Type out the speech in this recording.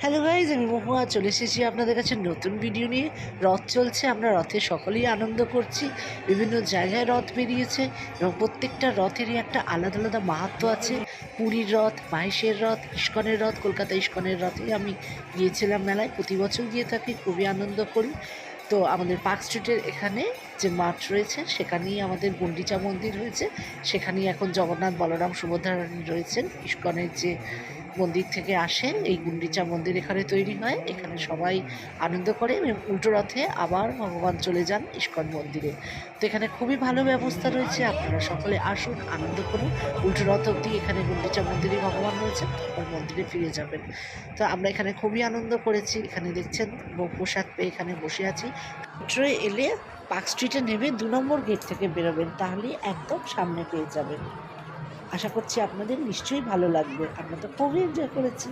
Hello guys, আমি মহুয়া চলে এসেছি আপনাদের কাছে নতুন ভিডিও নিয়ে। রথ চলছে, আমরা রথে সকলেই আনন্দ করছি। বিভিন্ন জায়গায় রথ বেরিয়েছে এবং প্রত্যেকটা রথেরই একটা আলাদা আলাদা মাহাত্ম্য আছে। পুরীর রথ, মাহেশের রথ, ইস্কনের রথ, কলকাতা ইস্কনের রথে আমি গিয়েছিলাম মেলায়, প্রতি বছর গিয়ে থাকি, খুবই আনন্দ করি। তো আমাদের পার্ক স্ট্রিটের এখানে যে মাঠ রয়েছে সেখানেই আমাদের গুন্ডিচা মন্দির হয়েছে, সেখানেই এখন জগন্নাথ, বলরাম, সুভদ্রা রানী রয়েছেন। ইস্কনের যে মন্দির থেকে আসেন, এই গুন্ডিচা মন্দির এখানে তৈরি হয়, এখানে সবাই আনন্দ করে এবং উল্টো রথে আবার ভগবান চলে যান ইস্কন মন্দিরে। তো এখানে খুবই ভালো ব্যবস্থা রয়েছে, আপনারা সকলে আসুন, আনন্দ করুন। উল্টো রথ অবধি এখানে গুন্ডিচা মন্দিরে ভগবান রয়েছে, তারপর মন্দিরে ফিরে যাবেন। তো আমরা এখানে খুবই আনন্দ করেছি। এখানে দেখছেন প্রসাদ পেয়ে এখানে বসে আছি। মেট্রোয় এলে পার্ক স্ট্রিটে নেমে 2 নম্বর গেট থেকে বেরোবেন, তাহলে একদম সামনে পেয়ে যাবেন। আশা করছি আপনাদের নিশ্চয়ই ভালো লাগবে, আমরা তো খুবই এনজয় করেছি।